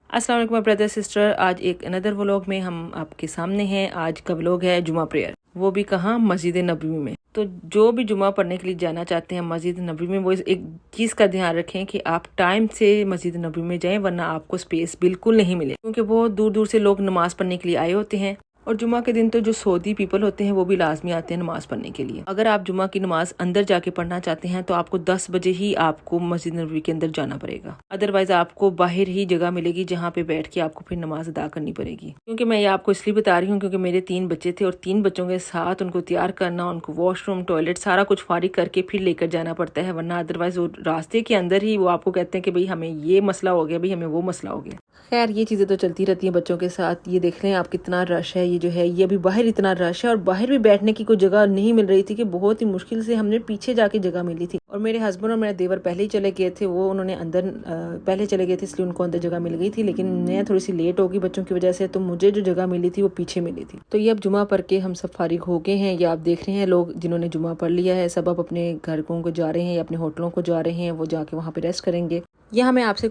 अस्सलाम वालेकुम my brother sister. आज एक अनदर व्लॉग में हम आपके सामने हैं। आज का व्लॉग है जुमा प्रेयर, वो भी कहाँ, मस्जिद नबवी में। तो जो भी जुमा पढ़ने के लिए जाना चाहते हैं मस्जिद नबवी में, वो एक चीज़ का ध्यान रखें कि आप टाइम से मस्जिद नबवी में जाएं, वरना आपको स्पेस बिल्कुल नहीं मिले, क्योंकि बहुत दूर दूर से लोग नमाज पढ़ने के लिए आए होते हैं। और जुमा के दिन तो जो सऊदी पीपल होते हैं वो भी लाजमी आते हैं नमाज पढ़ने के लिए। अगर आप जुमा की नमाज अंदर जाके पढ़ना चाहते हैं तो आपको 10 बजे ही आपको मस्जिद नबवी के अंदर जाना पड़ेगा, अदरवाइज आपको बाहर ही जगह मिलेगी जहाँ पे बैठ के आपको फिर नमाज अदा करनी पड़ेगी। क्योंकि मैं ये आपको इसलिए बता रही हूँ क्योंकि मेरे 3 बच्चे थे और 3 बच्चों के साथ उनको तैयार करना, उनको वॉशरूम टॉयलेट सारा कुछ फारिग करके फिर लेकर जाना पड़ता है, वरना अदरवाइज वो रास्ते के अंदर ही वो आपको कहते हैं कि भाई हमें ये मसला हो गया, भाई हमें वो मसला हो गया। खैर ये चीज़ें तो चलती रहती हैं बच्चों के साथ। ये देख रहे हैं आप कितना रश है, ये जो है ये अभी बाहर इतना रश है और बाहर भी बैठने की कोई जगह नहीं मिल रही थी कि बहुत ही मुश्किल से हमने पीछे जाके जगह मिली थी। और मेरे हस्बैंड और मेरा देवर पहले ही चले गए थे, वो उन्होंने अंदर पहले चले गए थे, इसलिए उनको अंदर जगह मिल गई थी। लेकिन मैं थोड़ी सी लेट हो गई बच्चों की वजह से, तो मुझे जो जगह मिली थी वो पीछे मिली थी। तो ये अब जुमा पढ़ के हम सब फारिग हो गए हैं। ये आप देख रहे हैं लोग जिन्होंने जुमा पढ़ लिया है सब अब अपने घरों को जा रहे हैं या अपने होटलों को जा रहे हैं, वो जाके वहाँ पे रेस्ट करेंगे। यहाँ मैं आपसे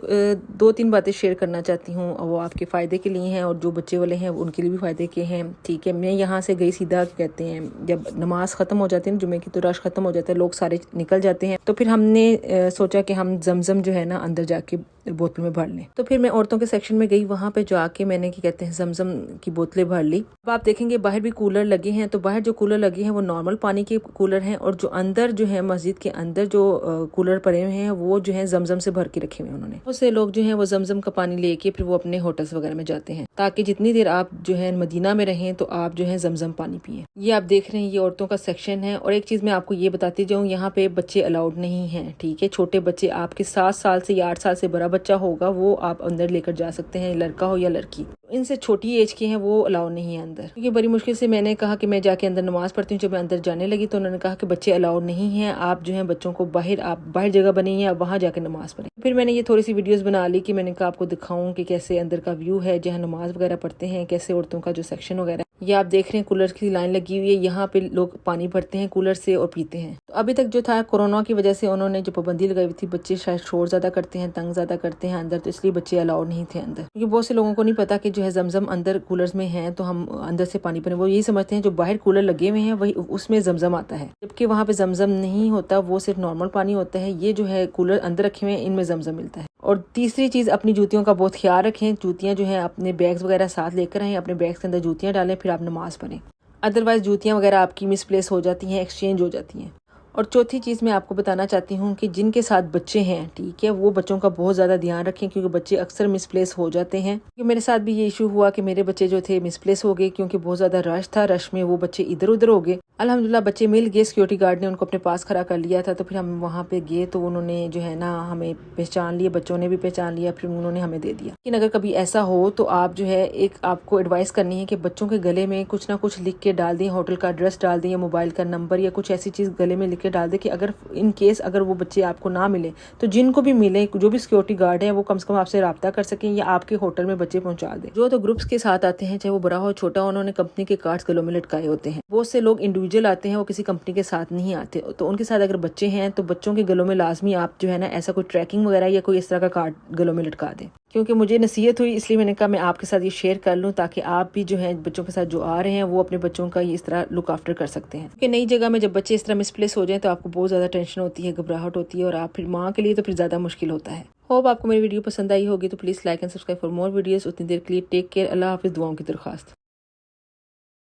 2-3 बातें शेयर करना चाहती हूँ, वो आपके फ़ायदे के लिए हैं और जो बच्चे वाले हैं उनके लिए भी फ़ायदे के हैं। ठीक है, मैं यहाँ से गई सीधा, कहते हैं जब नमाज ख़त्म हो जाती है ना जुमे की, तो रश ख़त्म हो जाता है, लोग सारे निकल जाते हैं। तो फिर हमने सोचा कि हम जमजम जो है ना अंदर जाके बोतल में भर लें। तो फिर मैं औरतों के सेक्शन में गई, वहाँ पे जाके मैंने क्या कहते हैं जमजम की बोतलें भर ली। अब आप देखेंगे बाहर भी कूलर लगे हैं, तो बाहर जो कूलर लगे हैं वो नॉर्मल पानी के कूलर हैं, और जो अंदर जो है मस्जिद के अंदर जो कूलर पड़े हुए हैं वो जो है जमजम से भर के रखे हुए हैं उन्होंने। बहुत से लोग जो है वो जमजम का पानी लेके फिर वो अपने होटल्स वगैरह में जाते हैं, ताकि जितनी देर आप जो है मदीना में रहें तो आप जो है जमजम पानी पिए। ये आप देख रहे हैं ये औरतों का सेक्शन है। और एक चीज मैं आपको ये बताती जाऊँ, यहाँ पे बच्चे अलाउड नहीं है। ठीक है, छोटे बच्चे, आपके 7 साल से या 8 साल से बड़ा बच्चा होगा वो आप अंदर लेकर जा सकते हैं, लड़का हो या लड़की। इनसे छोटी एज के हैं वो अलाउ नहीं है अंदर। क्योंकि बड़ी मुश्किल से मैंने कहा कि मैं जाके अंदर नमाज पढ़ती हूँ, जब मैं अंदर जाने लगी तो उन्होंने कहा कि बच्चे अलाउड नहीं है, आप जो है बच्चों को बाहर, आप बाहर जगह बनी है, आप वहाँ जाके नमाज पढ़ें। फिर मैंने ये थोड़ी सी वीडियोस बना ली कि मैंने कहा आपको दिखाऊं कि कैसे अंदर का व्यू है जहाँ नमाज वगैरह पढ़ते हैं, कैसे औरतों का जो सेक्शन वगैरह। ये आप देख रहे हैं कूलर की लाइन लगी हुई है, यहाँ पे लोग पानी भरते हैं कूलर से और पीते हैं। तो अभी तक जो था कोरोना की वजह से उन्होंने जो पाबंदी लगाई हुई थी, बच्चे शायद शोर ज्यादा करते हैं, तंग ज्यादा करते हैं अंदर, तो इसलिए बच्चे अलाउड नहीं थे अंदर। क्योंकि बहुत से लोगों को नहीं पता कि जो है जमजम अंदर कूलर्स में है तो हम अंदर से पानी पीने, वो यही समझते हैं जो बाहर कूलर लगे हुए हैं वही उसमें जमजम आता है, जबकि वहाँ पे जमजम नहीं होता, वो सिर्फ नॉर्मल पानी होता है। ये जो है कूलर अंदर रखे हुए हैं इनमें जमजम मिलता है। और तीसरी चीज, अपनी जूतियों का बहुत ख्याल रखें। जूतियां जो है अपने बैग्स वगैरह साथ लेकर आएं, अपने बैग्स के अंदर जूतियां डालें, फिर आप नमाज पढ़ें, अदरवाइज जूतियां वगैरह आपकी मिसप्लेस हो जाती हैं, एक्सचेंज हो जाती हैं। और चौथी चीज़ मैं आपको बताना चाहती हूँ कि जिनके साथ बच्चे हैं, ठीक है, वो बच्चों का बहुत ज़्यादा ध्यान रखें, क्योंकि बच्चे अक्सर मिसप्लेस हो जाते हैं। क्योंकि मेरे साथ भी ये इशू हुआ कि मेरे बच्चे जो थे मिसप्लेस हो गए, क्योंकि बहुत ज़्यादा रश था, रश में वो बच्चे इधर उधर हो गए। अल्हम्दुलिल्लाह बच्चे मिल गए, सिक्योरिटी गार्ड ने उनको अपने पास खड़ा कर लिया था। तो फिर हम वहाँ पे गए तो उन्होंने जो है ना हमें पहचान लिया, बच्चों ने भी पहचान लिया, फिर उन्होंने हमें दे दिया। लेकिन अगर कभी ऐसा हो तो आप जो है एक आपको एडवाइस करनी है कि बच्चों के गले में कुछ ना कुछ लिख के डाल दें, होटल का एड्रेस डाल दें या मोबाइल का नंबर या कुछ ऐसी चीज़ गले में लिख के डाल दें कि अगर इन केस अगर वो बच्चे आपको ना मिले तो जिनको भी मिले, जो भी सिक्योरिटी गार्ड है वो कम से कम आपसे राब्ता कर सकें या आपके होटल में बच्चे पहुंचा दें। जो तो ग्रुप्स के साथ आते हैं, चाहे वो बड़ा हो छोटा हो, उन्होंने कंपनी के कार्ड्स गलों में लटकाए होते हैं। बहुत से लोग इंडिविजुअल आते हैं, वो किसी कंपनी के साथ नहीं आते, तो उनके साथ अगर बच्चे हैं तो बच्चों के गलों में लाजमी आप जो है ना ऐसा कोई ट्रैकिंग वगैरह या कोई इस तरह का कार्ड गलों में लटका दें। क्योंकि मुझे नसीहत हुई इसलिए मैंने कहा मैं आपके साथ ये शेयर कर लूँ, ताकि आप भी जो है बच्चों के साथ जो आ रहे हैं वो अपने बच्चों का इस तरह लुक आफ्टर कर सकते हैं। क्योंकि नई जगह में जब बच्चे इस तरह मिसप्लेस हो जाए तो आपको बहुत ज़्यादा टेंशन होती है, घबराहट होती है, और आप फिर माँ के लिए तो फिर ज़्यादा मुश्किल होता है। होप आपको मेरी वीडियो पसंद आई होगी, तो please like and subscribe for more videos. उतनी देर के लिए टेक केयर, अल्लाह हाफिज़, दुआओं की दरख्वास्त।